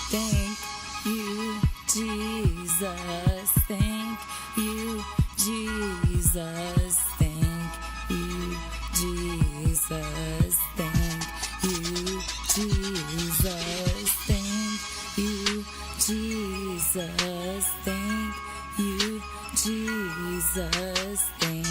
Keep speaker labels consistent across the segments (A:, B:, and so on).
A: Thank you, Jesus. Thank you, Jesus. Thank you, Jesus. Thank you, Jesus. Thank you, Jesus. Thank you, Jesus. Thank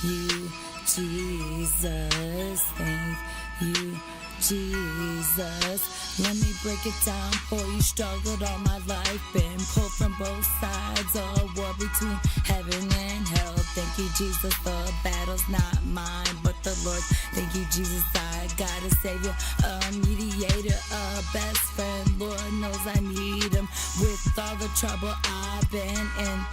A: you, Jesus. Thank you, Jesus. Let me break it down for you. Struggled all my life, been pulled from both sides, a war between heaven and hell. Thank you, Jesus, the battle's not mine, but the Lord. Thank you, Jesus, I got a savior, a mediator, a best friend. Lord knows I need him with all the trouble I've been in.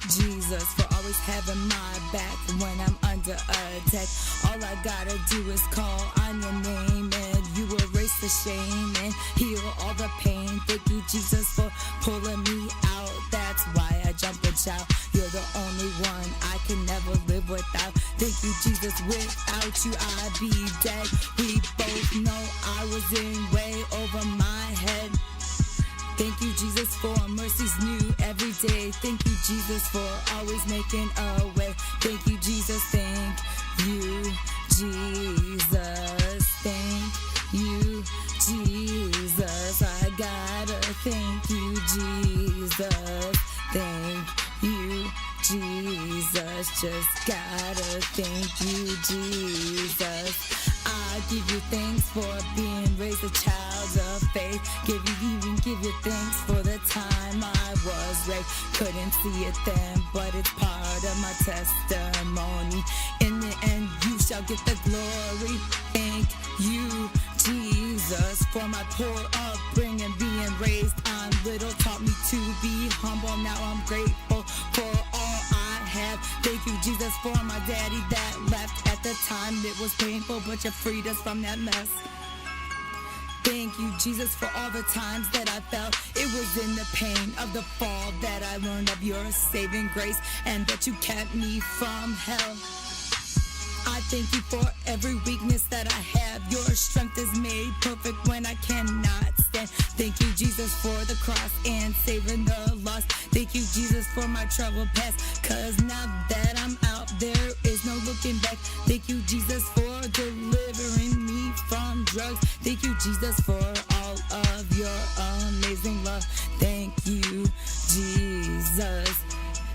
A: Jesus, for always having my back when I'm under attack. All I gotta do is call on your name and you erase the shame and heal all the pain. Thank you, Jesus, for pulling me out. That's why I jump and shout. You're the only one I can never live without. Thank you, Jesus, without you I'd be dead. We both know I was in way over my head. Thank you, Jesus, for mercies new every day. Thank you, Jesus, for always making a way. Thank you, Jesus. Thank you, Jesus. Thank you, Jesus. I gotta thank you, Jesus. Thank you, Jesus. Just gotta thank you, Jesus. I give you thanks for being raised a child of faith. Give you thanks for the time I was raised. Couldn't see it then, but it's part of my testimony. In the end, you shall get the glory. Thank you, Jesus, for my poor upbringing, being raised on little taught me to be humble. Now I'm grateful for all I have. Thank you, Jesus, for my daddy that left at the time. It was painful, but you freed us from that mess. Thank you, Jesus, for all the times that I felt. It was in the pain of the fall that I learned of your saving grace and that you kept me from hell. I thank you for every weakness that I have. Your strength is made perfect when I cannot stand. Thank you, Jesus, for the cross and saving the lost. Thank you, Jesus, for my troubled past, 'cause now that I'm out, there is no looking back. Thank you, Jesus, for delivering me from drugs. Thank you, Jesus, for all of your amazing love. Thank you, Jesus.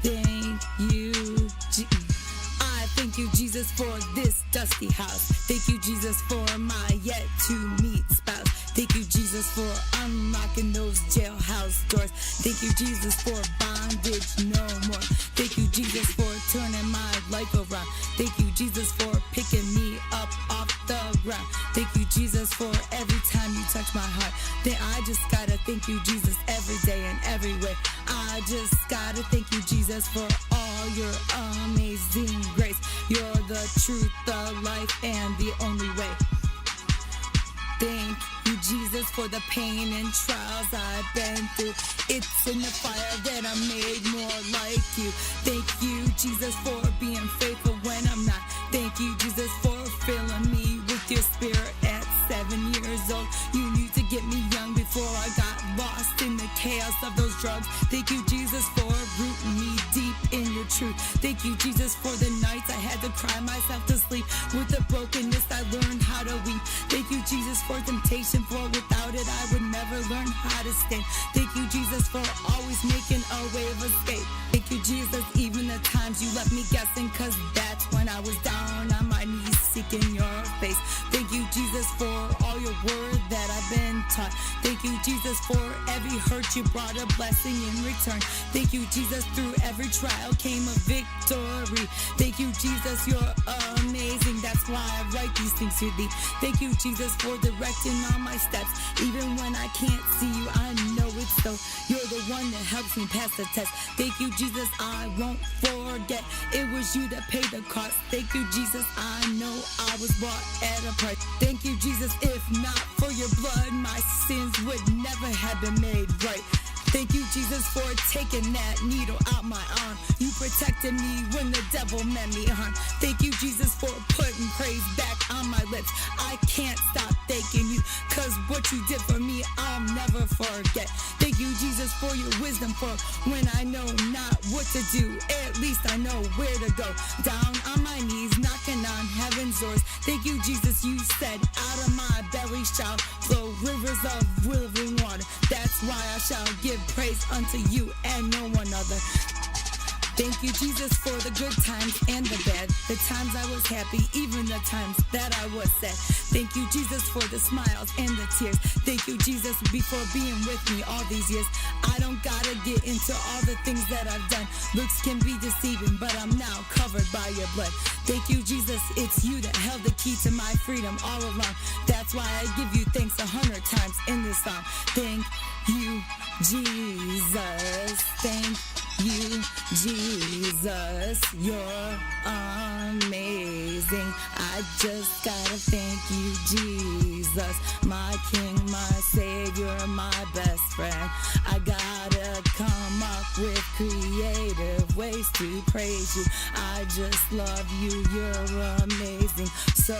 A: Thank you, Thank you, Jesus, for this dusty house. Thank you, Jesus, for my yet-to-meet spouse. Thank you, Jesus, for unlocking those jailhouse doors. Thank you, Jesus, for bondage no more. Thank you, Jesus, for turning my life around. Thank you, Jesus, for picking me up off the ground. Thank you, Jesus, for every time you touch my heart. Then I just gotta thank you, Jesus, every day and every way. I just gotta thank you, Jesus, for all your amazing grace. You're the truth, the life, and the only way. Thank you, Jesus, for the pain and trials I've been through. It's in the fire that I'm made more like you. Thank you, Jesus, for being faithful when I'm not. Thank you, Jesus, for filling me with your spirit at 7 years old. You knew to get me young before I got lost in the chaos of those drugs. Thank you, Jesus, for rooting me deep in your truth. Thank you, Jesus, for the nights I had to cry myself to sleep. With the brokenness, I learned how to weep. Thank you, Jesus, for temptation, for without it, I would never learn how to stand. Thank you, Jesus, for always making a way of escape. Thank you, Jesus, even the times you left me guessing, 'cause that's when I was down on my knees seeking your face. Thank you, Jesus, for all your word that I've been taught. Thank you, Jesus, for every hurt you brought a blessing in return. Thank you, Jesus, through every trial came a victory. Thank you, Jesus, you're amazing. That's why I write these things to thee. Thank you, Jesus, for directing all my steps. Even when I can't see you, I know it's so. You're the one that helps me pass the test. Thank you, Jesus, I won't forget. It was you that paid the cost. Thank you, Jesus, I know I was bought at a price. Thank you, Jesus, if not for your blood, my sins would never have been made right. Thank you, Jesus, for taking that needle out my arm. You protected me when the devil meant me harm. Thank you, Jesus, for putting praise back on my lips. I can't stop thanking you, cause what you did for me, I'll never forget. Thank you, Jesus, for your wisdom, for when I know not what to do, at least I know where to go. Down on my knees, knocking on heaven's doors. Thank you, Jesus, you said, out of my belly shall flow rivers of living water. That's why I shall give praise unto you and no one other. Thank you, Jesus, for the good times and the bad. The times I was happy, even the times that I was sad. Thank you, Jesus, for the smiles and the tears. Thank you, Jesus, for being with me all these years. I don't gotta get into all the things that I've done. Looks can be deceiving, but I'm now covered by your blood. Thank you, Jesus, it's you that held the key to my freedom all along. That's why I give you thanks 100 times in this song. Thank you, Jesus. Thank you, Jesus, you're amazing. I just gotta thank you, Jesus, my King, my Savior, my best friend. I gotta come up with creative ways to praise you. I just love you, you're amazing, so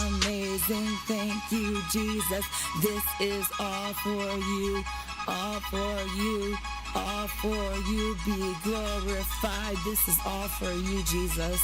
A: amazing. Thank you, Jesus, this is all for you, all for you. All for you, be glorified. This is all for you, Jesus.